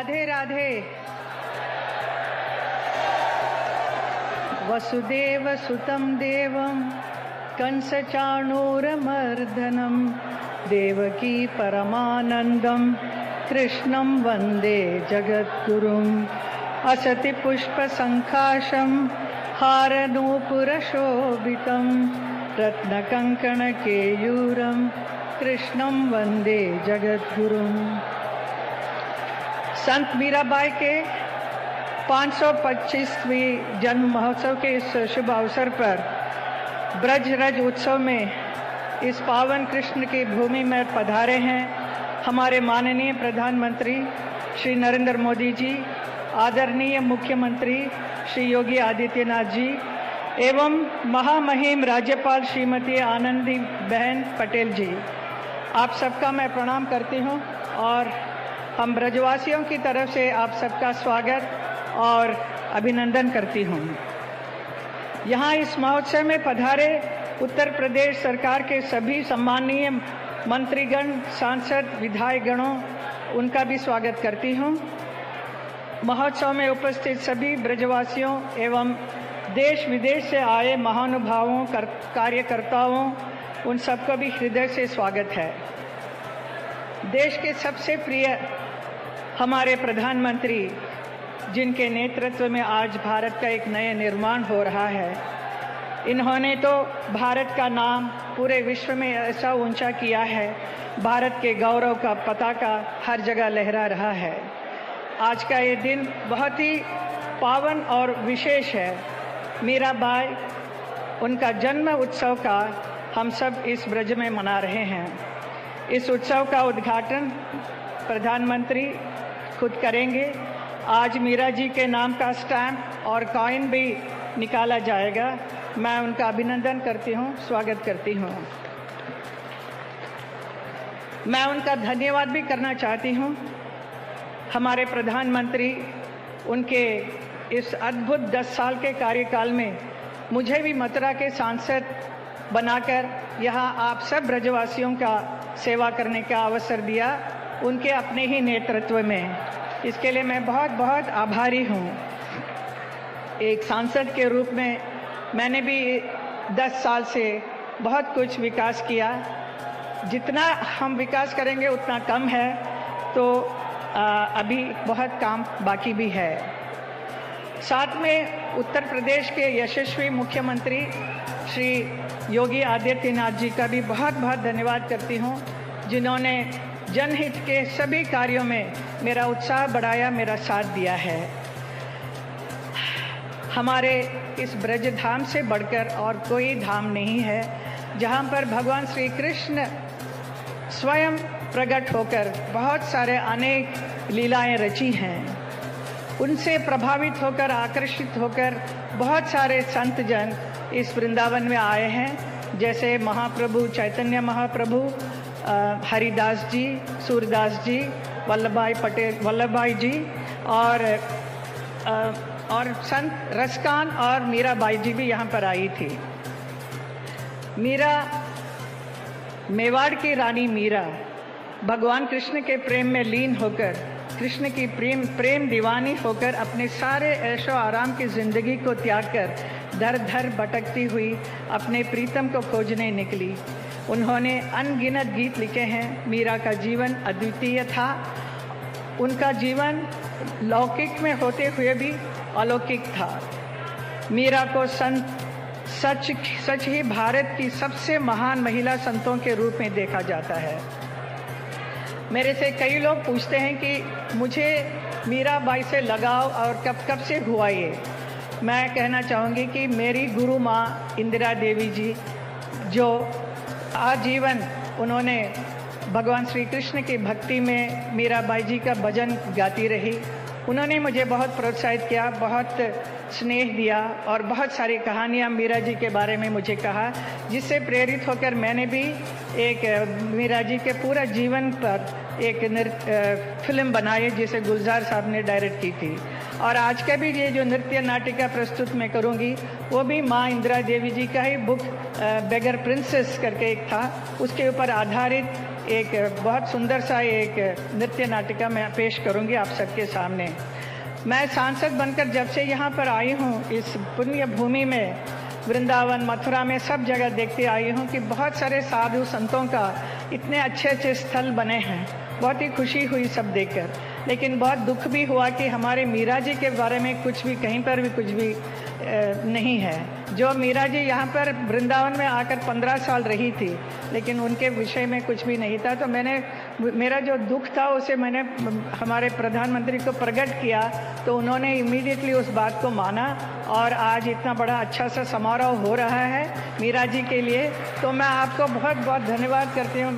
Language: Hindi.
राधे राधे। वसुदेव सुतं देवं कंसचाणूरमर्दनं देवकी परमानंदं कृष्णं वंदे जगद्गुरुम्। असति पुष्पसंकाशं हारनूपुरशोभितं रत्नकङ्कणकेयूरं कृष्णं वंदे जगद्गुरुम्। संत मीराबाई के 525वीं जन्म महोत्सव के इस शुभ अवसर पर ब्रज रज उत्सव में इस पावन कृष्ण की भूमि में पधारे हैं हमारे माननीय प्रधानमंत्री श्री नरेंद्र मोदी जी, आदरणीय मुख्यमंत्री श्री योगी आदित्यनाथ जी एवं महामहिम राज्यपाल श्रीमती आनंदीबेन पटेल जी। आप सबका मैं प्रणाम करती हूं और हम ब्रजवासियों की तरफ से आप सबका स्वागत और अभिनंदन करती हूं। यहाँ इस महोत्सव में पधारे उत्तर प्रदेश सरकार के सभी सम्माननीय मंत्रीगण, सांसद, विधायकगणों, उनका भी स्वागत करती हूं। महोत्सव में उपस्थित सभी ब्रजवासियों एवं देश विदेश से आए महानुभावों, कार्यकर्ताओं, उन सबका भी हृदय से स्वागत है। देश के सबसे प्रिय हमारे प्रधानमंत्री, जिनके नेतृत्व में आज भारत का एक नया निर्माण हो रहा है, इन्होंने तो भारत का नाम पूरे विश्व में ऐसा ऊंचा किया है, भारत के गौरव का पताका हर जगह लहरा रहा है। आज का ये दिन बहुत ही पावन और विशेष है। मीराबाई, उनका जन्म उत्सव का हम सब इस ब्रज में मना रहे हैं। इस उत्सव का उद्घाटन प्रधानमंत्री खुद करेंगे। आज मीरा जी के नाम का स्टैम्प और कॉइन भी निकाला जाएगा। मैं उनका अभिनंदन करती हूँ, स्वागत करती हूँ। मैं उनका धन्यवाद भी करना चाहती हूँ। हमारे प्रधानमंत्री, उनके इस अद्भुत 10 साल के कार्यकाल में मुझे भी मथुरा के सांसद बनाकर यहाँ आप सब ब्रजवासियों का सेवा करने का अवसर दिया, उनके अपने ही नेतृत्व में। इसके लिए मैं बहुत बहुत आभारी हूँ। एक सांसद के रूप में मैंने भी 10 साल से बहुत कुछ विकास किया। जितना हम विकास करेंगे उतना कम है, तो अभी बहुत काम बाकी भी है। साथ में उत्तर प्रदेश के यशस्वी मुख्यमंत्री श्री योगी आदित्यनाथ जी का भी बहुत बहुत धन्यवाद करती हूँ, जिन्होंने जनहित के सभी कार्यों में मेरा उत्साह बढ़ाया, मेरा साथ दिया है। हमारे इस ब्रज धाम से बढ़कर और कोई धाम नहीं है, जहाँ पर भगवान श्री कृष्ण स्वयं प्रकट होकर बहुत सारे अनेक लीलाएं रची हैं। उनसे प्रभावित होकर, आकर्षित होकर बहुत सारे संत जन इस वृंदावन में आए हैं, जैसे महाप्रभु चैतन्य महाप्रभु, हरिदास जी, सूरदास जी, वल्लभाई जी और संत रसकान और मीराबाई जी भी यहाँ पर आई थी। मीरा, मेवाड़ की रानी मीरा भगवान कृष्ण के प्रेम में लीन होकर, कृष्ण की प्रेम दीवानी होकर अपने सारे ऐशो आराम की जिंदगी को त्याग कर दर दर भटकती हुई अपने प्रीतम को खोजने निकली। उन्होंने अनगिनत गीत लिखे हैं। मीरा का जीवन अद्वितीय था। उनका जीवन लौकिक में होते हुए भी अलौकिक था। मीरा को सच ही भारत की सबसे महान महिला संतों के रूप में देखा जाता है। मेरे से कई लोग पूछते हैं कि मुझे मीराबाई से लगाव और कब से हुआ ये। मैं कहना चाहूँगी कि मेरी गुरु माँ इंदिरा देवी जी, जो आजीवन उन्होंने भगवान श्री कृष्ण की भक्ति में मीराबाई जी का भजन गाती रही, उन्होंने मुझे बहुत प्रोत्साहित किया, बहुत स्नेह दिया और बहुत सारी कहानियाँ मीरा जी के बारे में मुझे कहा, जिससे प्रेरित होकर मैंने भी एक मीरा जी के पूरा जीवन पर एक फिल्म बनाई, जिसे गुलजार साहब ने डायरेक्ट की थी। और आज का भी ये जो नृत्य नाटिका प्रस्तुत मैं करूँगी, वो भी माँ इंदिरा देवी जी का ही बुक बेगर प्रिंसेस करके एक था, उसके ऊपर आधारित एक बहुत सुंदर सा एक नृत्य नाटिका मैं पेश करूंगी आप सबके सामने। मैं सांसद बनकर जब से यहाँ पर आई हूँ, इस पुण्य भूमि में, वृंदावन मथुरा में सब जगह देखते आई हूँ कि बहुत सारे साधु संतों का इतने अच्छे अच्छे स्थल बने हैं। बहुत ही खुशी हुई सब देखकर, लेकिन बहुत दुख भी हुआ कि हमारे मीरा जी के बारे में कुछ भी, कहीं पर भी कुछ भी नहीं है। जो मीरा जी यहाँ पर वृंदावन में आकर 15 साल रही थी, लेकिन उनके विषय में कुछ भी नहीं था। तो मेरा जो दुख था उसे मैंने हमारे प्रधानमंत्री को प्रकट किया, तो उन्होंने इमीडिएटली उस बात को माना और आज इतना बड़ा अच्छा सा समारोह हो रहा है मीरा जी के लिए। तो मैं आपको बहुत बहुत धन्यवाद करती हूँ।